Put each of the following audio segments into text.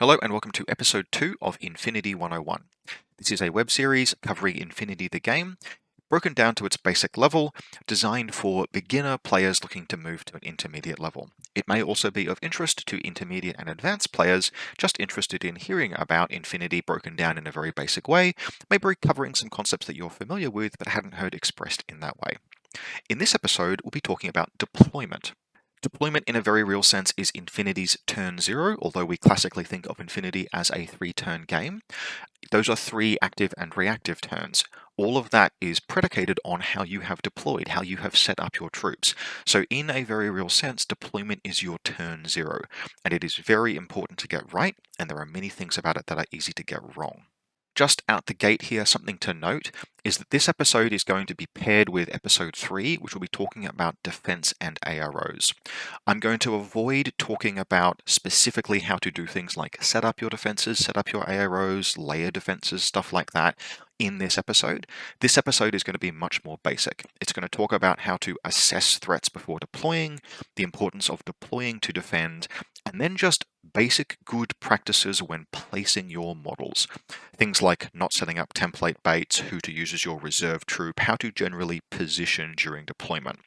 Hello and welcome to episode 2 of Infinity 101. This is a web series covering Infinity the game, broken down to its basic level, designed for beginner players looking to move to an intermediate level. It may also be of interest to intermediate and advanced players just interested in hearing about Infinity broken down in a very basic way, maybe covering some concepts that you're familiar with but hadn't heard expressed in that way. In this episode, we'll be talking about deployment. Deployment in a very real sense is Infinity's turn zero, although we classically think of Infinity as a 3-turn game. Those are 3 active and reactive turns. All of that is predicated on how you have deployed, how you have set up your troops. So in a very real sense, deployment is your turn zero, and it is very important to get right, and there are many things about it that are easy to get wrong. Just out the gate here, something to note is that this episode is going to be paired with episode 3, which will be talking about defense and AROs. I'm going to avoid talking about specifically how to do things like set up your defenses, set up your AROs, layer defenses, stuff like that in this episode. This episode is going to be much more basic. It's going to talk about how to assess threats before deploying, the importance of deploying to defend, and then just basic good practices when placing your models. Things like not setting up template baits, who to use as your reserve troop, how to generally position during deployment.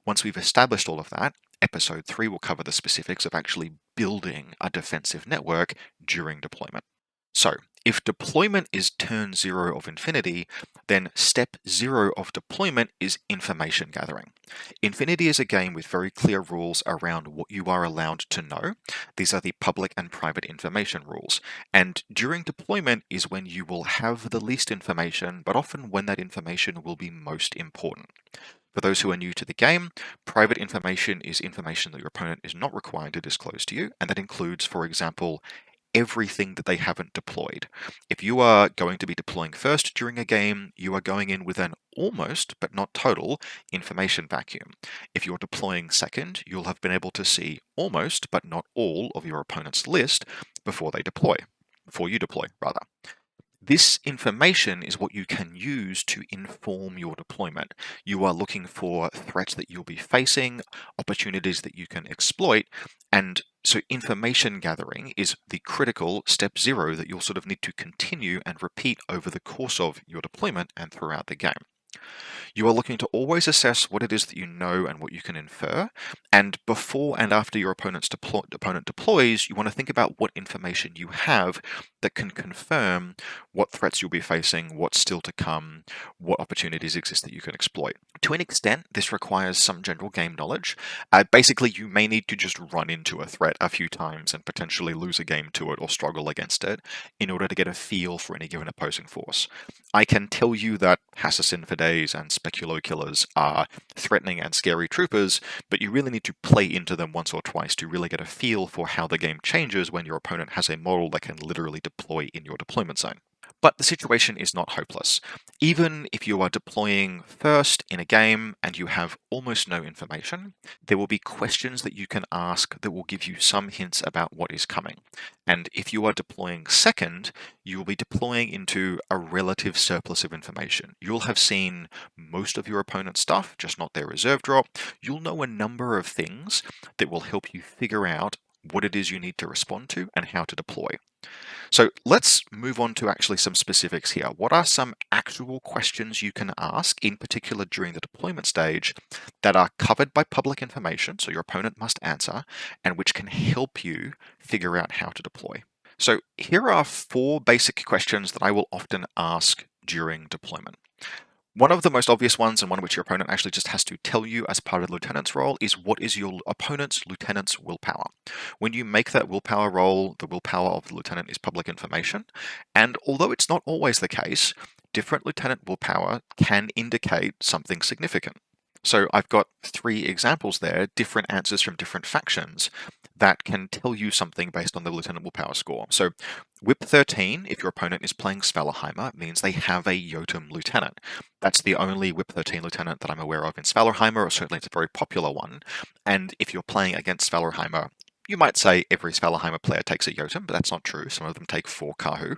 Once we've established all of that, episode 3 will cover the specifics of actually building a defensive network during deployment. So, if deployment is turn 0 of Infinity, then step 0 of deployment is information gathering. Infinity is a game with very clear rules around what you are allowed to know. These are the public and private information rules. And during deployment is when you will have the least information, but often when that information will be most important. For those who are new to the game, private information is information that your opponent is not required to disclose to you, and that includes, for example, everything that they haven't deployed. If you are going to be deploying first during a game, you are going in with an almost, but not total, information vacuum. If you're deploying second, you'll have been able to see almost, but not all of your opponent's list before you deploy, rather. This information is what you can use to inform your deployment. You are looking for threats that you'll be facing, opportunities that you can exploit, and so information gathering is the critical step 0 that you'll sort of need to continue and repeat over the course of your deployment and throughout the game. You are looking to always assess what it is that you know and what you can infer, and before and after your opponent deploys, you want to think about what information you have that can confirm what threats you'll be facing, what's still to come, what opportunities exist that you can exploit. To an extent, this requires some general game knowledge. Basically, you may need to just run into a threat a few times and potentially lose a game to it or struggle against it in order to get a feel for any given opposing force. I can tell you that Assassin for Days and Speculo Killers are threatening and scary troopers, but you really need to play into them once or twice to really get a feel for how the game changes when your opponent has a model that can literally deploy in your deployment zone. But the situation is not hopeless. Even if you are deploying first in a game and you have almost no information, there will be questions that you can ask that will give you some hints about what is coming. And if you are deploying second, you will be deploying into a relative surplus of information. You'll have seen most of your opponent's stuff, just not their reserve drop. You'll know a number of things that will help you figure out what it is you need to respond to and how to deploy. So let's move on to actually some specifics here. What are some actual questions you can ask, in particular during the deployment stage, that are covered by public information, so your opponent must answer, and which can help you figure out how to deploy? So here are 4 basic questions that I will often ask during deployment. One of the most obvious ones, and one which your opponent actually just has to tell you as part of the lieutenant's role, is what is your opponent's lieutenant's willpower. When you make that willpower roll, the willpower of the lieutenant is public information, and although it's not always the case, different lieutenant willpower can indicate something significant. So I've got 3 examples there, different answers from different factions, that can tell you something based on the lieutenant willpower score. So Whip 13, if your opponent is playing Svalorheimer, means they have a Jotun lieutenant. That's the only Whip 13 lieutenant that I'm aware of in Svalorheimer, or certainly it's a very popular one. And if you're playing against Svalorheimer, you might say every Svalorheimer player takes a Jotun, but that's not true. Some of them take 4 Kahu.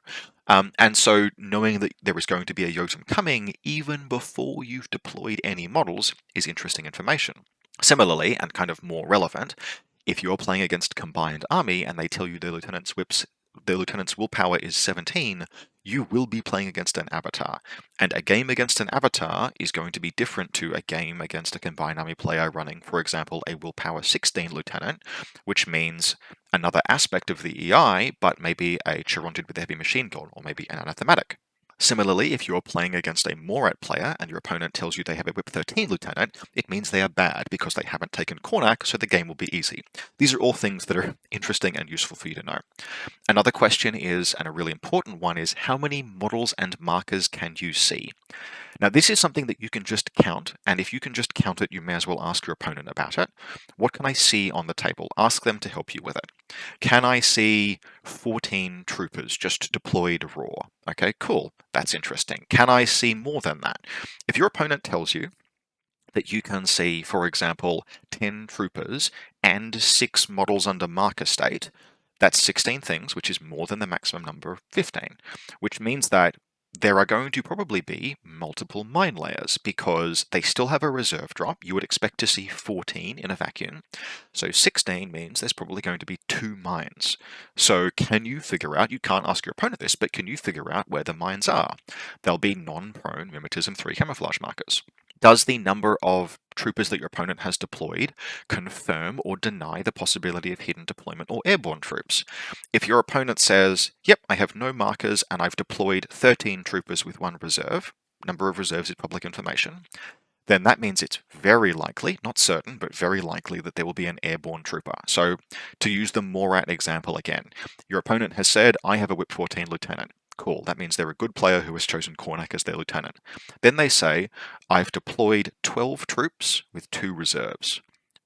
And so knowing that there is going to be a Jotun coming even before you've deployed any models is interesting information. Similarly, and kind of more relevant, if you're playing against Combined Army and they tell you their lieutenant's whips their lieutenant's willpower is 17, you will be playing against an avatar. And a game against an avatar is going to be different to a game against a combined army player running, for example, a willpower 16 lieutenant, which means another aspect of the EI, but maybe a Chironted with a heavy machine gun, or maybe an anathematic. Similarly, if you're playing against a Morat player and your opponent tells you they have a Whip 13 lieutenant, it means they are bad because they haven't taken Cornac, so the game will be easy. These are all things that are interesting and useful for you to know. Another question is, and a really important one, is how many models and markers can you see? Now, this is something that you can just count, and if you can just count it, you may as well ask your opponent about it. What can I see on the table? Ask them to help you with it. Can I see 14 troopers just deployed raw? Okay, cool. That's interesting. Can I see more than that? If your opponent tells you that you can see, for example, 10 troopers and 6 models under marker state, that's 16 things, which is more than the maximum number of 15, which means that there are going to probably be multiple mine layers because they still have a reserve drop. You would expect to see 14 in a vacuum. So 16 means there's probably going to be 2 mines. So can you figure out, you can't ask your opponent this, but can you figure out where the mines are? They'll be non-prone mimetism 3 camouflage markers. Does the number of troopers that your opponent has deployed confirm or deny the possibility of hidden deployment or airborne troops? If your opponent says, yep, I have no markers and I've deployed 13 troopers with 1 reserve, number of reserves is public information, then that means it's very likely, not certain, but very likely that there will be an airborne trooper. So to use the Morat example again, your opponent has said, I have a Whip 14 lieutenant. Cool, that means they're a good player who has chosen Cornac as their lieutenant. Then they say, I've deployed 12 troops with 2 reserves.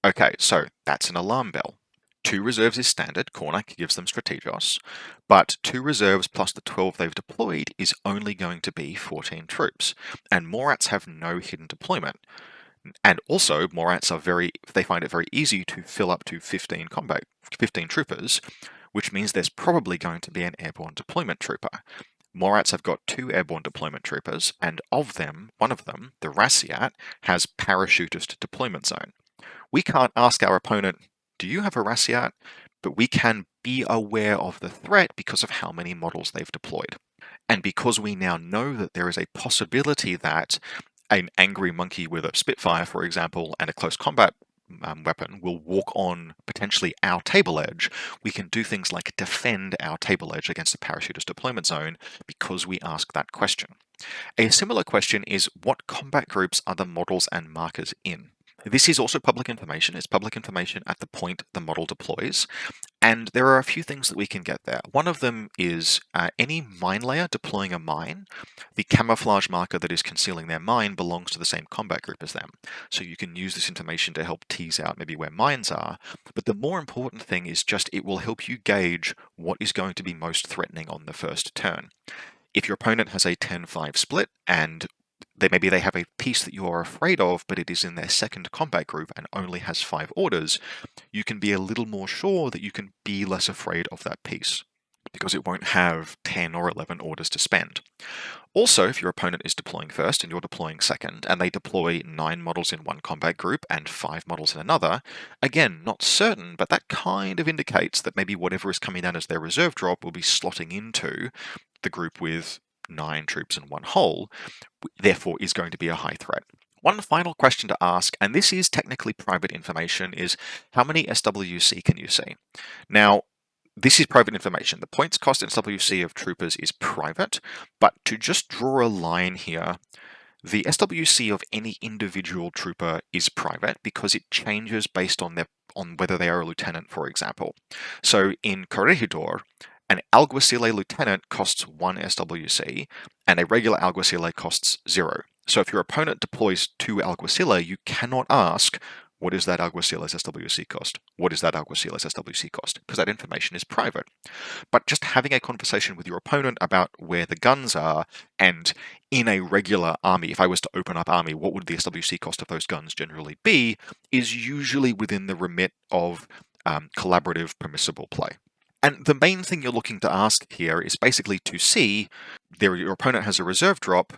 Okay, so that's an alarm bell. 2 reserves is standard, Cornac gives them Strategos, but 2 reserves plus the 12 they've deployed is only going to be 14 troops, and Morats have no hidden deployment. And also, Morats are they find it very easy to fill up to 15 troopers, which means there's probably going to be an airborne deployment trooper. Morats have got 2 airborne deployment troopers, and of them, one of them, the Rassiat, has parachutist deployment zone. We can't ask our opponent, do you have a Rassiat? But we can be aware of the threat because of how many models they've deployed. And because we now know that there is a possibility that an angry monkey with a Spitfire, for example, and a close combat weapon will walk on potentially our table edge, we can do things like defend our table edge against a parachutist deployment zone because we ask that question. A similar question is, what combat groups are the models and markers in? This is also public information. It's public information at the point the model deploys. And there are a few things that we can get there. One of them is any mine layer deploying a mine, the camouflage marker that is concealing their mine belongs to the same combat group as them. So you can use this information to help tease out maybe where mines are. But the more important thing is just it will help you gauge what is going to be most threatening on the first turn. If your opponent has a 10-5 split and maybe they have a piece that you are afraid of, but it is in their second combat group and only has 5 orders, you can be a little more sure that you can be less afraid of that piece, because it won't have 10 or 11 orders to spend. Also, if your opponent is deploying first and you're deploying second, and they deploy 9 models in one combat group and 5 models in another, again, not certain, but that kind of indicates that maybe whatever is coming down as their reserve drop will be slotting into the group with 9 troops and 1 hull, therefore is going to be a high threat. One final question to ask, and this is technically private information, is how many SWC can you see? Now, this is private information. The points cost SWC of troopers is private, but to just draw a line here, the SWC of any individual trooper is private because it changes based on whether they are a lieutenant, for example. So in Corregidor, an Alguacile lieutenant costs 1 SWC, and a regular Alguacile costs 0. So if your opponent deploys 2 Alguacile, you cannot ask, what is that Alguacile's SWC cost? What is that Alguacile's SWC cost? Because that information is private. But just having a conversation with your opponent about where the guns are, and in a regular army, if I was to open up army, what would the SWC cost of those guns generally be, is usually within the remit of collaborative permissible play. And the main thing you're looking to ask here is basically to see your opponent has a reserve drop.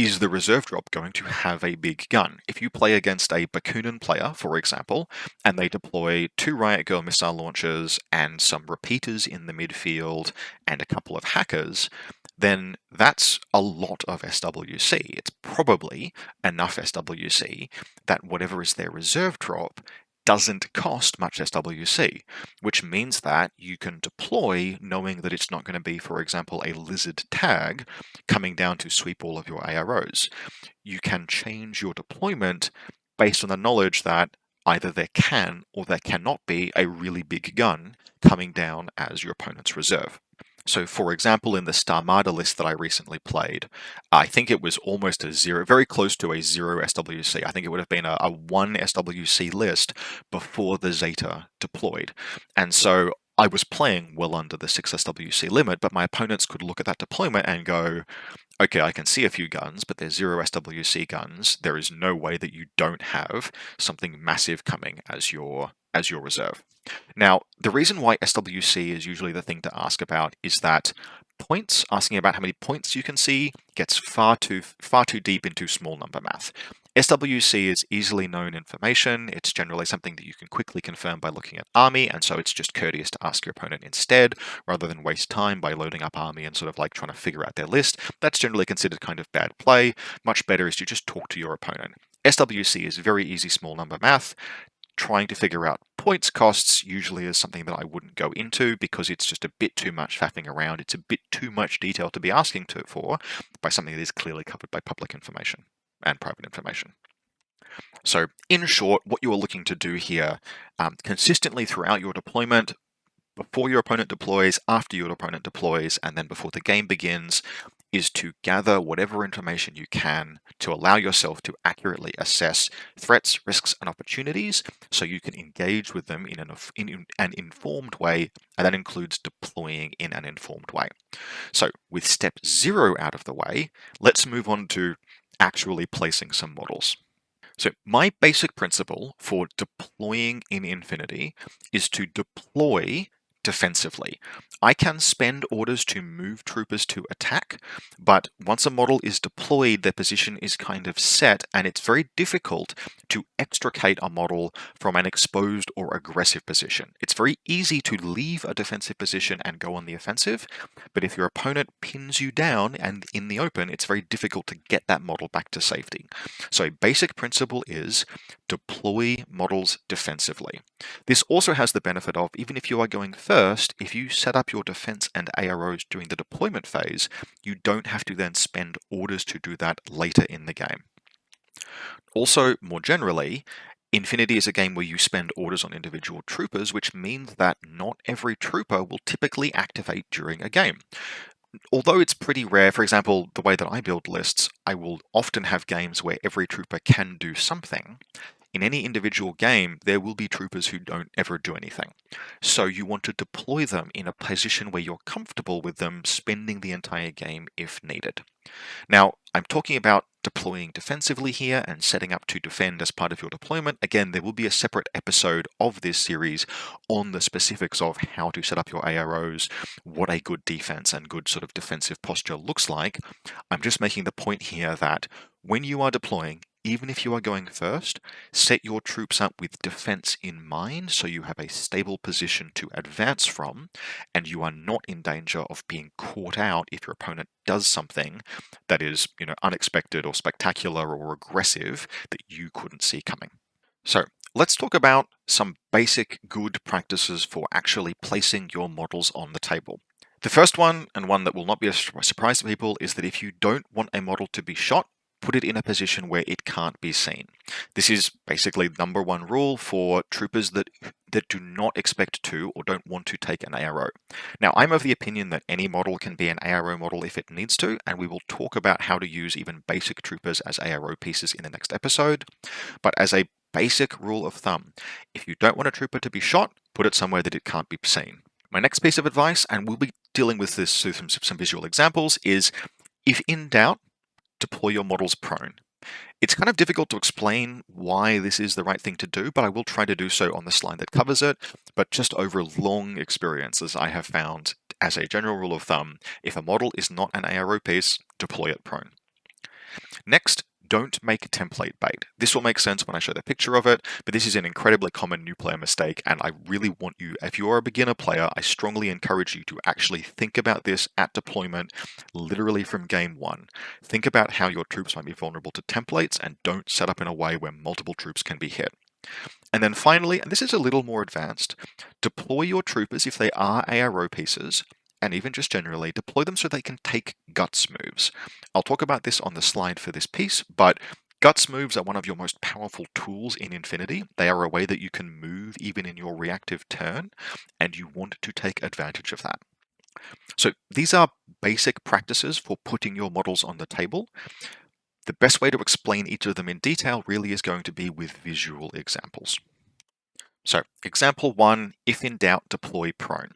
is the reserve drop going to have a big gun? If you play against a Bakunin player, for example, and they deploy 2 Riot Girl missile launchers and some repeaters in the midfield and a couple of hackers, then that's a lot of SWC. It's probably enough SWC that whatever is their reserve drop doesn't cost much SWC, which means that you can deploy knowing that it's not going to be, for example, a lizard tag coming down to sweep all of your AROs. You can change your deployment based on the knowledge that either there can or there cannot be a really big gun coming down as your opponent's reserve. So for example, in the Starmada list that I recently played, I think it was almost a 0, very close to a 0 SWC. I think it would have been a 1 SWC list before the Zeta deployed. And so I was playing well under the 6 SWC limit, but my opponents could look at that deployment and go, okay, I can see a few guns, but they're 0 SWC guns. There is no way that you don't have something massive coming as your reserve. Now, the reason why SWC is usually the thing to ask about is that points, asking about how many points you can see, gets far too deep into small number math. SWC is easily known information. It's generally something that you can quickly confirm by looking at army, and so it's just courteous to ask your opponent instead, rather than waste time by loading up army and sort of like trying to figure out their list. That's generally considered kind of bad play. Much better is to just talk to your opponent. SWC is very easy small number math. Trying to figure out points costs usually is something that I wouldn't go into because it's just a bit too much faffing around. It's a bit too much detail to be asking for by something that is clearly covered by public information and private information. So in short, what you are looking to do here consistently throughout your deployment, before your opponent deploys, after your opponent deploys, and then before the game begins, is to gather whatever information you can to allow yourself to accurately assess threats, risks, and opportunities so you can engage with them in an informed way, and that includes deploying in an informed way. So with step 0 out of the way, let's move on to actually placing some models. So my basic principle for deploying in Infinity is to deploy defensively. I can spend orders to move troopers to attack, but once a model is deployed, their position is kind of set, and it's very difficult to extricate a model from an exposed or aggressive position. It's very easy to leave a defensive position and go on the offensive, but if your opponent pins you down and in the open, it's very difficult to get that model back to safety. So a basic principle is deploy models defensively. This also has the benefit of, even if you are going first, if you set up your defense and AROs during the deployment phase, you don't have to then spend orders to do that later in the game. Also, more generally, Infinity is a game where you spend orders on individual troopers, which means that not every trooper will typically activate during a game. Although it's pretty rare, for example, the way that I build lists, I will often have games where every trooper can do something. In any individual game, there will be troopers who don't ever do anything. So you want to deploy them in a position where you're comfortable with them spending the entire game if needed. Now, I'm talking about deploying defensively here and setting up to defend as part of your deployment. Again, there will be a separate episode of this series on the specifics of how to set up your AROs, what a good defense and good sort of defensive posture looks like. I'm just making the point here that when you are deploying, even if you are going first, set your troops up with defense in mind so you have a stable position to advance from, and you are not in danger of being caught out if your opponent does something that is, unexpected or spectacular or aggressive that you couldn't see coming. So let's talk about some basic good practices for actually placing your models on the table. The first one, and one that will not be a surprise to people, is that if you don't want a model to be shot, put it in a position where it can't be seen. This is basically number one rule for troopers that do not expect to or don't want to take an ARO. Now, I'm of the opinion that any model can be an ARO model if it needs to, and we will talk about how to use even basic troopers as ARO pieces in the next episode. But as a basic rule of thumb, if you don't want a trooper to be shot, put it somewhere that it can't be seen. My next piece of advice, and we'll be dealing with this through some visual examples, is if in doubt, deploy your models prone. It's kind of difficult to explain why this is the right thing to do, but I will try to do so on the slide that covers it. But just over long experiences, I have found, as a general rule of thumb, if a model is not an ARO piece, deploy it prone. Next, don't make template bait. This will make sense when I show the picture of it, but this is an incredibly common new player mistake, and I really want you, if you're a beginner player, I strongly encourage you to actually think about this at deployment, literally from game one. Think about how your troops might be vulnerable to templates, and don't set up in a way where multiple troops can be hit. And then finally, and this is a little more advanced, deploy your troopers if they are ARO pieces, and even just generally, deploy them so they can take guts moves. I'll talk about this on the slide for this piece, but guts moves are one of your most powerful tools in Infinity. They are a way that you can move even in your reactive turn, and you want to take advantage of that. So these are basic practices for putting your models on the table. The best way to explain each of them in detail really is going to be with visual examples. So example 1, if in doubt, deploy prone.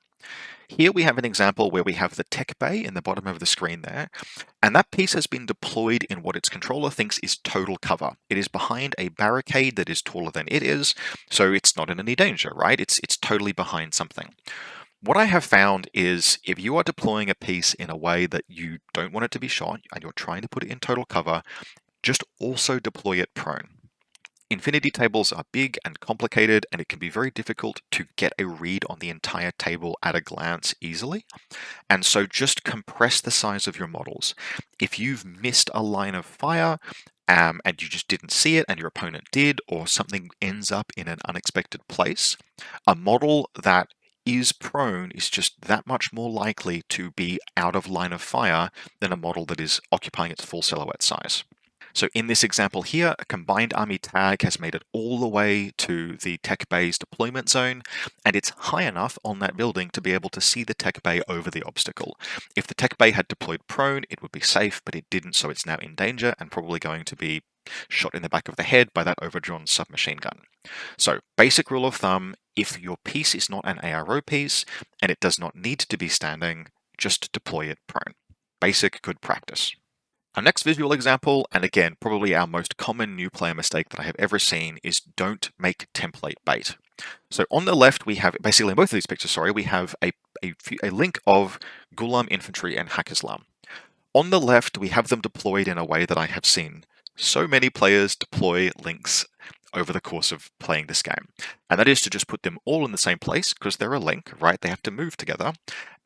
Here we have an example where we have the tech bay in the bottom of the screen there, and that piece has been deployed in what its controller thinks is total cover. It is behind a barricade that is taller than it is, so it's not in any danger, right? It's totally behind something. What I have found is if you are deploying a piece in a way that you don't want it to be shot and you're trying to put it in total cover, just also deploy it prone. Infinity tables are big and complicated, and it can be very difficult to get a read on the entire table at a glance easily. And so just compress the size of your models. If you've missed a line of fire, and you just didn't see it and your opponent did, or something ends up in an unexpected place, a model that is prone is just that much more likely to be out of line of fire than a model that is occupying its full silhouette size. So in this example here, a combined army tag has made it all the way to the tech bay's deployment zone, and it's high enough on that building to be able to see the tech bay over the obstacle. If the tech bay had deployed prone, it would be safe, but it didn't, so it's now in danger and probably going to be shot in the back of the head by that overdrawn submachine gun. So basic rule of thumb, if your piece is not an ARO piece and it does not need to be standing, just deploy it prone. Basic good practice. Our next visual example, and again, probably our most common new player mistake that I have ever seen, is don't make template bait. So on the left, we have, basically in both of these pictures, we have a link of Ghulam infantry and Hakislam. On the left, we have them deployed in a way that I have seen so many players deploy links over the course of playing this game. And that is to just put them all in the same place because they're a link, right? They have to move together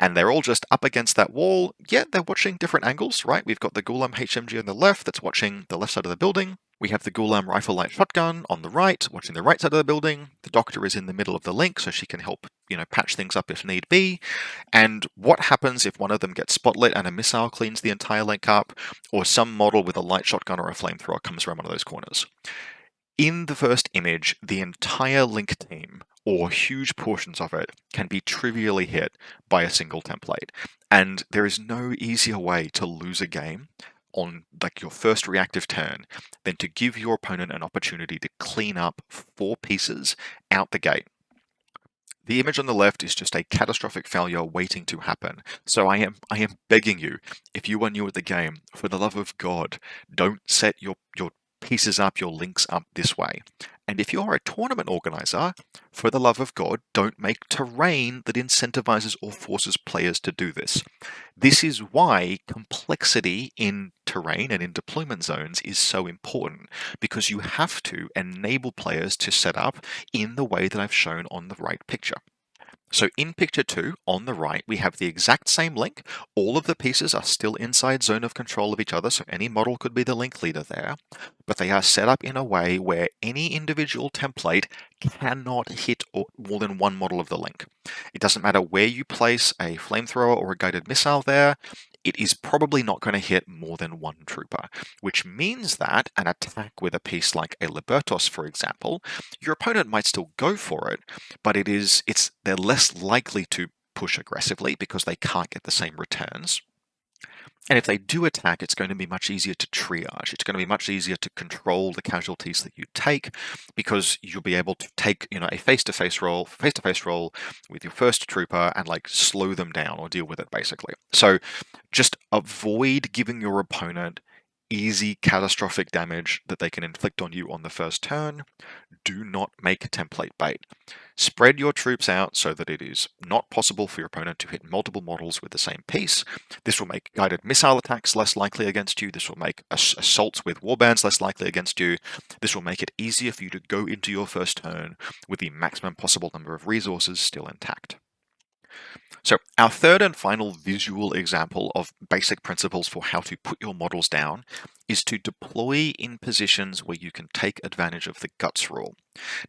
and they're all just up against that wall. Yeah, they're watching different angles, right? We've got the Ghulam HMG on the left that's watching the left side of the building. We have the Ghulam rifle light shotgun on the right, watching the right side of the building. The doctor is in the middle of the link, so she can help, patch things up if need be. And what happens if one of them gets spotlit and a missile cleans the entire link up, or some model with a light shotgun or a flamethrower comes around one of those corners? In the first image, the entire link team, or huge portions of it, can be trivially hit by a single template. And there is no easier way to lose a game on your first reactive turn than to give your opponent an opportunity to clean up 4 pieces out the gate. The image on the left is just a catastrophic failure waiting to happen. So I am begging you, if you are new at the game, for the love of God, don't set your pieces up, your links up this way. And if you're a tournament organizer, for the love of God, don't make terrain that incentivizes or forces players to do this. This is why complexity in terrain and in deployment zones is so important, because you have to enable players to set up in the way that I've shown on the right picture. So in picture 2, on the right, we have the exact same link. All of the pieces are still inside zone of control of each other, so any model could be the link leader there, but they are set up in a way where any individual template cannot hit more than one model of the link. It doesn't matter where you place a flamethrower or a guided missile there, it is probably not going to hit more than one trooper, which means that an attack with a piece like a Libertos, for example, your opponent might still go for it, but they're less likely to push aggressively because they can't get the same returns. And if they do attack, it's going to be much easier to triage. It's going to be much easier to control the casualties that you take because you'll be able to take, a face-to-face roll with your first trooper and slow them down or deal with it basically. So just avoid giving your opponent easy catastrophic damage that they can inflict on you on the first turn, do not make template bait. Spread your troops out so that it is not possible for your opponent to hit multiple models with the same piece. This will make guided missile attacks less likely against you. This will make assaults with warbands less likely against you. This will make it easier for you to go into your first turn with the maximum possible number of resources still intact. So our third and final visual example of basic principles for how to put your models down is to deploy in positions where you can take advantage of the guts rule.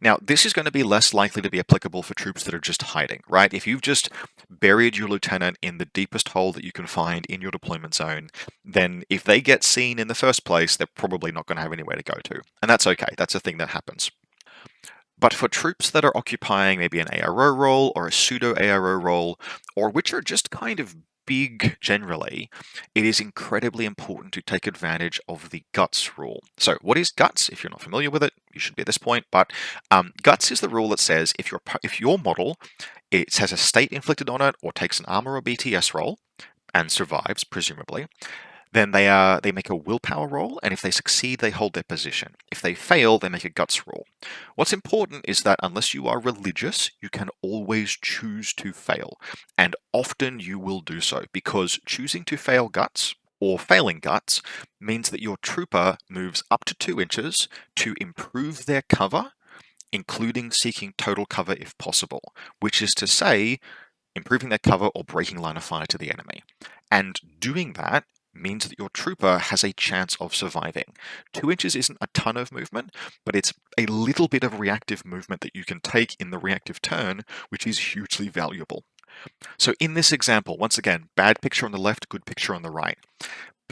Now, this is going to be less likely to be applicable for troops that are just hiding, right? If you've just buried your lieutenant in the deepest hole that you can find in your deployment zone, then if they get seen in the first place, they're probably not going to have anywhere to go to. And that's okay. That's a thing that happens. But for troops that are occupying maybe an ARO role or a pseudo ARO role, or which are just kind of big generally, it is incredibly important to take advantage of the guts rule. So what is guts? If you're not familiar with it, you should be at this point, but guts is the rule that says if your model it has a state inflicted on it or takes an armor or BTS roll and survives, presumably, then they make a willpower roll, and if they succeed, they hold their position. If they fail, they make a guts roll. What's important is that unless you are religious, you can always choose to fail, and often you will do so, because choosing to fail guts or failing guts means that your trooper moves up to 2 inches to improve their cover, including seeking total cover if possible, which is to say, improving their cover or breaking line of fire to the enemy. And doing that means that your trooper has a chance of surviving. 2 inches isn't a ton of movement, but it's a little bit of reactive movement that you can take in the reactive turn, which is hugely valuable. So in this example, once again, bad picture on the left, good picture on the right.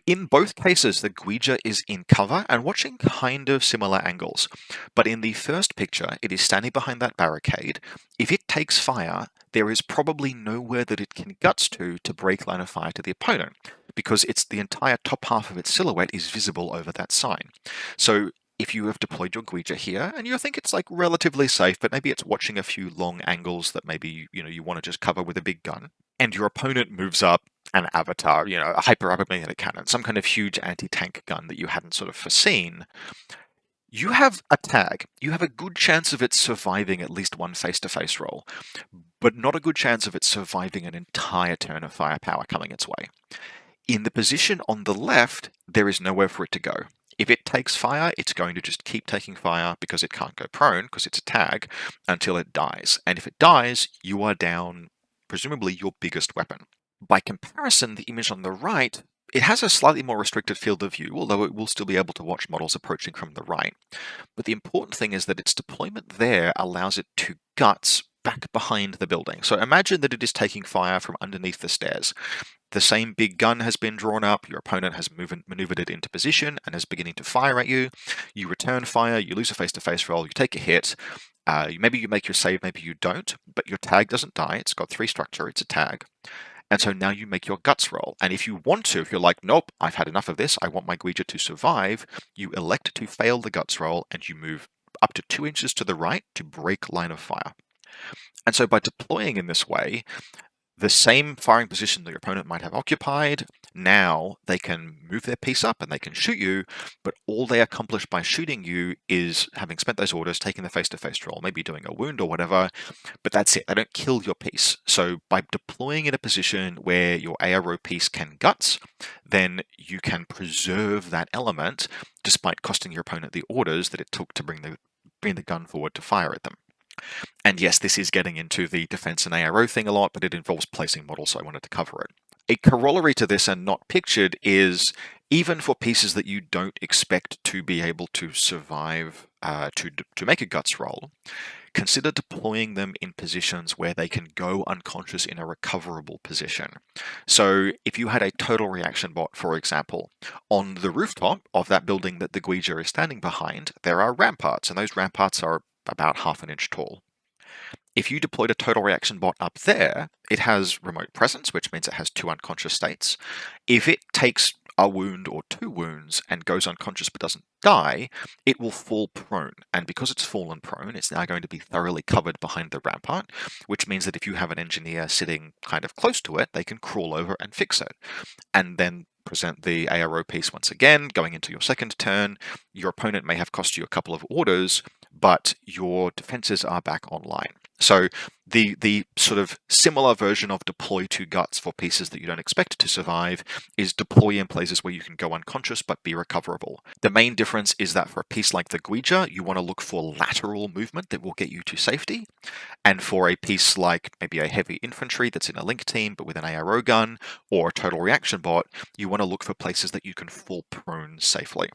In both cases, the Guija is in cover and watching kind of similar angles. But in the first picture, it is standing behind that barricade. If it takes fire, there is probably nowhere that it can guts to break line of fire to the opponent, because it's the entire top half of its silhouette is visible over that sign. So if you have deployed your Guija here and you think it's like relatively safe, but maybe it's watching a few long angles that maybe you want to just cover with a big gun, and your opponent moves up an avatar, a hyper-rapid cannon, some kind of huge anti-tank gun that you hadn't sort of foreseen, you have a tag. You have a good chance of it surviving at least one face-to-face roll, but not a good chance of it surviving an entire turn of firepower coming its way. In the position on the left, there is nowhere for it to go. If it takes fire, it's going to just keep taking fire because it can't go prone, because it's a tag, until it dies. And if it dies, you are down, presumably, your biggest weapon. By comparison, the image on the right, it has a slightly more restricted field of view, although it will still be able to watch models approaching from the right. But the important thing is that its deployment there allows it to guts back behind the building. So imagine that it is taking fire from underneath the stairs. The same big gun has been drawn up, your opponent has maneuvered it into position and is beginning to fire at you. You return fire, you lose a face-to-face roll, you take a hit, maybe you make your save, maybe you don't, but your tag doesn't die, it's got 3 structure, it's a tag. And so now you make your guts roll. And if you want to, if you're like, nope, I've had enough of this, I want my Guija to survive, you elect to fail the guts roll and you move up to 2 inches to the right to break line of fire. And so by deploying in this way, the same firing position that your opponent might have occupied, now they can move their piece up and they can shoot you, but all they accomplish by shooting you is having spent those orders, taking the face-to-face roll, maybe doing a wound or whatever, but that's it. They don't kill your piece. So by deploying in a position where your ARO piece can guts, then you can preserve that element despite costing your opponent the orders that it took to bring the gun forward to fire at them. And yes, this is getting into the defense and ARO thing a lot, but it involves placing models, so I wanted to cover it. A corollary to this and not pictured is even for pieces that you don't expect to be able to survive to make a guts roll, consider deploying them in positions where they can go unconscious in a recoverable position. So if you had a total reaction bot, for example, on the rooftop of that building that the Guija is standing behind, there are ramparts, and those ramparts are about half an inch tall. If you deployed a total reaction bot up there, it has remote presence, which means it has 2 unconscious states. If it takes a wound or 2 wounds and goes unconscious but doesn't die, it will fall prone. And because it's fallen prone, it's now going to be thoroughly covered behind the rampart, which means that if you have an engineer sitting kind of close to it, they can crawl over and fix it. And then present the ARO piece once again, going into your second turn. Your opponent may have cost you a couple of orders, but your defenses are back online. So the sort of similar version of deploy to guts for pieces that you don't expect to survive is deploy in places where you can go unconscious but be recoverable. The main difference is that for a piece like the Guija, you want to look for lateral movement that will get you to safety. And for a piece like maybe a heavy infantry that's in a link team but with an ARO gun or a total reaction bot, you want to look for places that you can fall prone safely.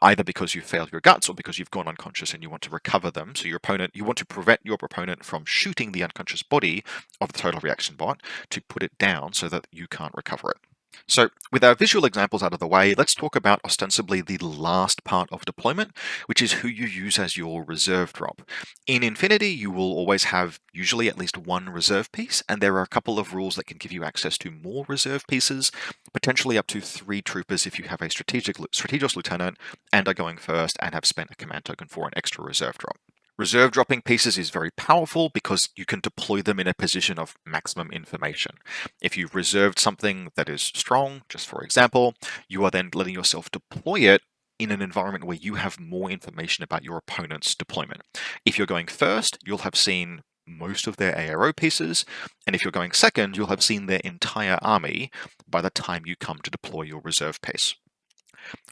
Either because you failed your guts or because you've gone unconscious and you want to recover them. So you want to prevent your opponent from shooting the unconscious body of the total reaction bot to put it down so that you can't recover it. So with our visual examples out of the way, let's talk about ostensibly the last part of deployment, which is who you use as your reserve drop. In Infinity, you will always have usually at least one reserve piece, and there are a couple of rules that can give you access to more reserve pieces, potentially up to 3 troopers if you have a strategos lieutenant and are going first and have spent a command token for an extra reserve drop. Reserve dropping pieces is very powerful because you can deploy them in a position of maximum information. If you've reserved something that is strong, just for example, you are then letting yourself deploy it in an environment where you have more information about your opponent's deployment. If you're going first, you'll have seen most of their ARO pieces, and if you're going second, you'll have seen their entire army by the time you come to deploy your reserve piece.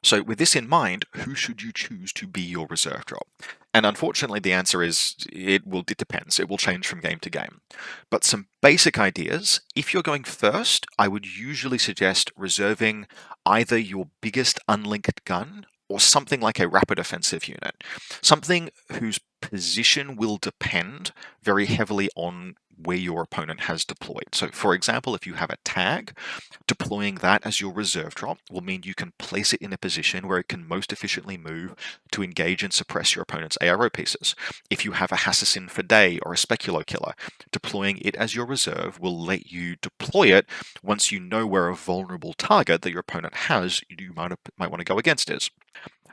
So with this in mind, who should you choose to be your reserve drop? And unfortunately, the answer is it depends. It will change from game to game. But some basic ideas, if you're going first, I would usually suggest reserving either your biggest unlinked gun or something like a rapid offensive unit. Something whose position will depend very heavily on where your opponent has deployed. So for example, if you have a tag, deploying that as your reserve drop will mean you can place it in a position where it can most efficiently move to engage and suppress your opponent's ARO pieces. If you have a Assassin Fidei or a Speculo Killer, deploying it as your reserve will let you deploy it once you know where a vulnerable target that your opponent has you might want to go against is.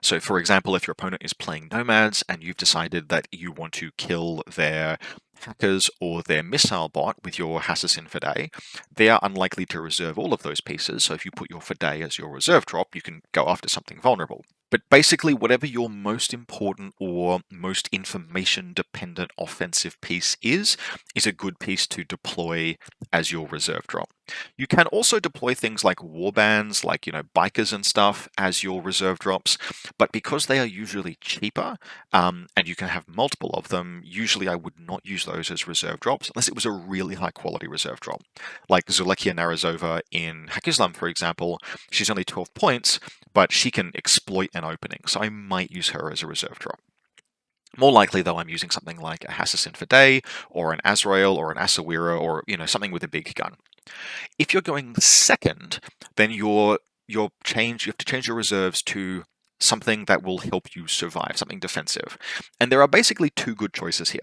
So for example, if your opponent is playing Nomads and you've decided that you want to kill their hackers or their missile bot with your Assassin Fidei, they are unlikely to reserve all of those pieces. So if you put your Fidei as your reserve drop, you can go after something vulnerable. But basically, whatever your most important or most information-dependent offensive piece is a good piece to deploy as your reserve drop. You can also deploy things like warbands, like bikers and stuff, as your reserve drops, but because they are usually cheaper and you can have multiple of them, usually I would not use those as reserve drops unless it was a really high-quality reserve drop. Like Zulekia Narazova in Hack Islam, for example, she's only 12 points, but she can exploit an opening, so I might use her as a reserve drop. More likely, though, I'm using something like a Assassin Fidei, or an Azrael, or an Asawira, or something with a big gun. If you're going second, then you have to change your reserves to something that will help you survive, something defensive. And there are basically 2 good choices here.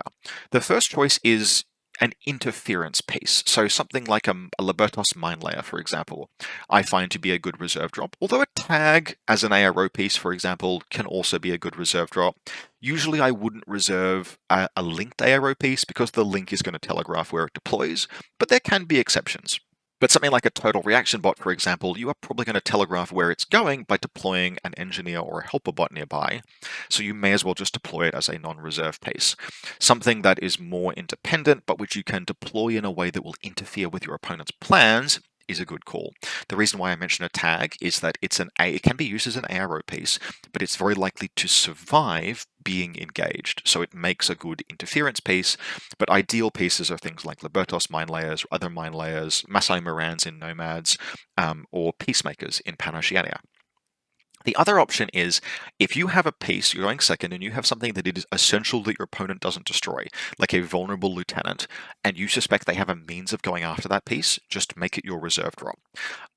The first choice is an interference piece. So something like a Libertos Mine Layer, for example, I find to be a good reserve drop. Although a tag as an ARO piece, for example, can also be a good reserve drop. Usually I wouldn't reserve a linked ARO piece because the link is going to telegraph where it deploys, but there can be exceptions. But something like a total reaction bot, for example, you are probably going to telegraph where it's going by deploying an engineer or a helper bot nearby, so you may as well just deploy it as a non-reserve piece. Something that is more independent, but which you can deploy in a way that will interfere with your opponent's plans is a good call. The reason why I mention a tag is that it can be used as an ARO piece, but it's very likely to survive being engaged. So it makes a good interference piece, but ideal pieces are things like Libertos Mine Layers, other mine layers, Masai Morans in Nomads, or Peacemakers in Panoceania. The other option is, if you have a piece, you're going second, and you have something that it is essential that your opponent doesn't destroy, like a vulnerable lieutenant, and you suspect they have a means of going after that piece, just make it your reserve drop.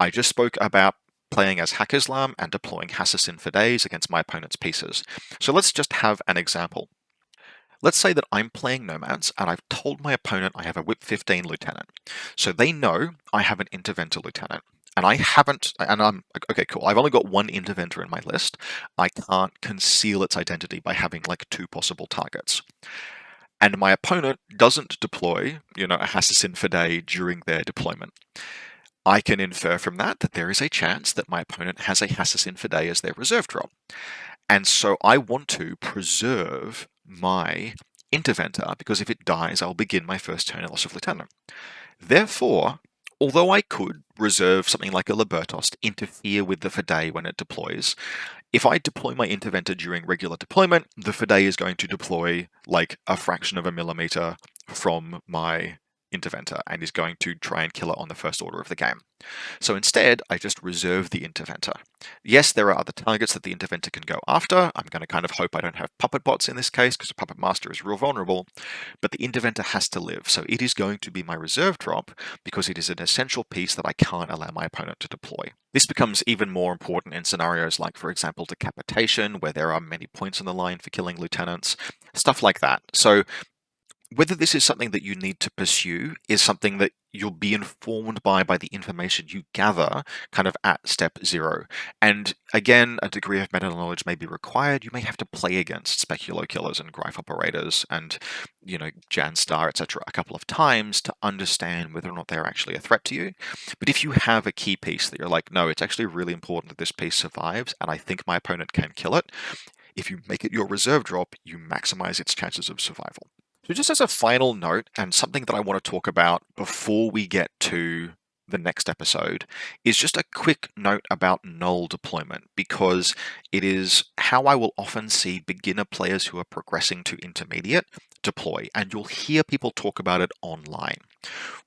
I just spoke about playing as Hack Islam and deploying Assassin Fideis against my opponent's pieces. So let's just have an example. Let's say that I'm playing Nomads, and I've told my opponent I have a Whip 15 lieutenant. So they know I have an Interventor lieutenant. And I haven't, and I'm, okay, cool. I've only got one Interventor in my list. I can't conceal its identity by having like 2 possible targets. And my opponent doesn't deploy, a Assassin Fidei during their deployment. I can infer from that that there is a chance that my opponent has a Assassin Fidei as their reserve drop. And so I want to preserve my Interventor, because if it dies, I'll begin my first turn in Loss of Lieutenant. Therefore, although I could reserve something like a Libertos to interfere with the Fidei when it deploys, if I deploy my Interventor during regular deployment, the Fidei is going to deploy like a fraction of a millimeter from my Interventor and is going to try and kill it on the first order of the game. So instead, I just reserve the Interventor. Yes, there are other targets that the Interventor can go after. I'm going to kind of hope I don't have Puppet Bots in this case, because a Puppet Master is real vulnerable, but the Interventor has to live. So it is going to be my reserve drop, because it is an essential piece that I can't allow my opponent to deploy. This becomes even more important in scenarios like, for example, Decapitation, where there are many points on the line for killing lieutenants, stuff like that. So whether this is something that you need to pursue is something that you'll be informed by the information you gather kind of at step 0. And again, a degree of meta knowledge may be required. You may have to play against Speculo Killers and Greif Operators and, Jan Star, etc. a couple of times to understand whether or not they're actually a threat to you. But if you have a key piece that you're like, no, it's actually really important that this piece survives and I think my opponent can kill it, if you make it your reserve drop, you maximize its chances of survival. So just as a final note, and something that I want to talk about before we get to the next episode, is just a quick note about null deployment, because it is how I will often see beginner players who are progressing to intermediate deploy, and you'll hear people talk about it online.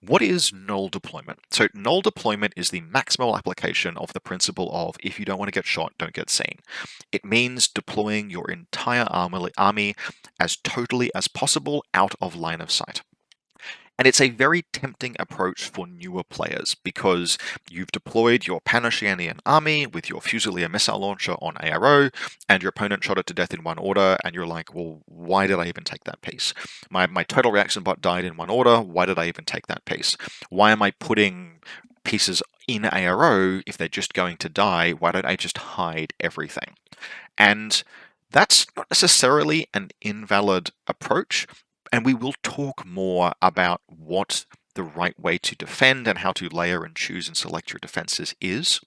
What is null deployment? So null deployment is the maximal application of the principle of if you don't want to get shot, don't get seen. It means deploying your entire army as totally as possible out of line of sight. And it's a very tempting approach for newer players, because you've deployed your Panoshianian army with your Fusilier missile launcher on ARO, and your opponent shot it to death in one order, and you're like, well, why did I even take that piece? My total reaction bot died in one order, why did I even take that piece? Why am I putting pieces in ARO if they're just going to die? Why don't I just hide everything? And that's not necessarily an invalid approach, and we will talk more about what the right way to defend and how to layer and choose and select your defenses is.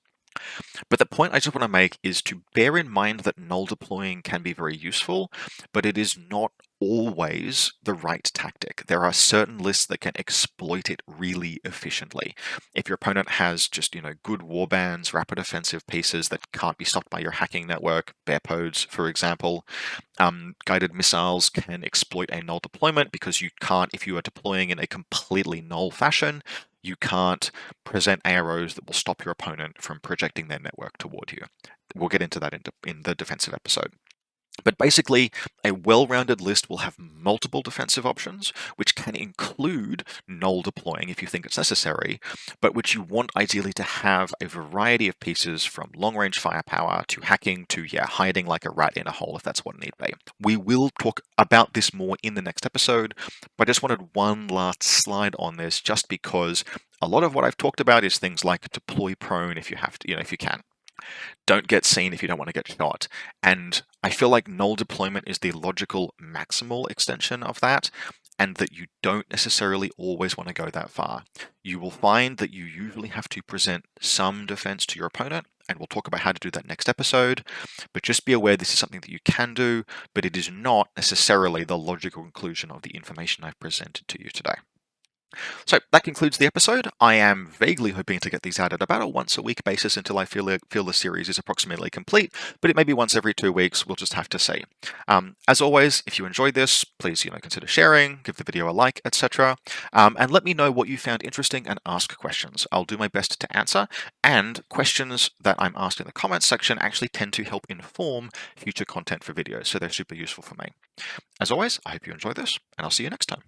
But the point I just want to make is to bear in mind that null deploying can be very useful, but it is not always the right tactic. There are certain lists that can exploit it really efficiently. If your opponent has just, good warbands, rapid offensive pieces that can't be stopped by your hacking network, bear pods, for example, guided missiles can exploit a null deployment, because you can't, if you are deploying in a completely null fashion, you can't present arrows that will stop your opponent from projecting their network toward you. We'll get into that in the defensive episode. But basically, a well-rounded list will have multiple defensive options, which can include null deploying if you think it's necessary, but which you want ideally to have a variety of pieces, from long-range firepower to hacking to, hiding like a rat in a hole if that's what need be. We will talk about this more in the next episode, but I just wanted one last slide on this, just because a lot of what I've talked about is things like deploy prone if you have to, if you can. Don't get seen if you don't want to get shot. And I feel like null deployment is the logical maximal extension of that, and that you don't necessarily always want to go that far. You will find that you usually have to present some defense to your opponent, and we'll talk about how to do that next episode. But just be aware this is something that you can do, but it is not necessarily the logical conclusion of the information I've presented to you today. So that concludes the episode. I am vaguely hoping to get these out at about a once-a-week basis until I feel the series is approximately complete, but it may be once every 2 weeks. We'll just have to see. As always, if you enjoyed this, please consider sharing, give the video a like, etc. And let me know what you found interesting and ask questions. I'll do my best to answer, and questions that I'm asked in the comments section actually tend to help inform future content for videos, so they're super useful for me. As always, I hope you enjoy this, and I'll see you next time.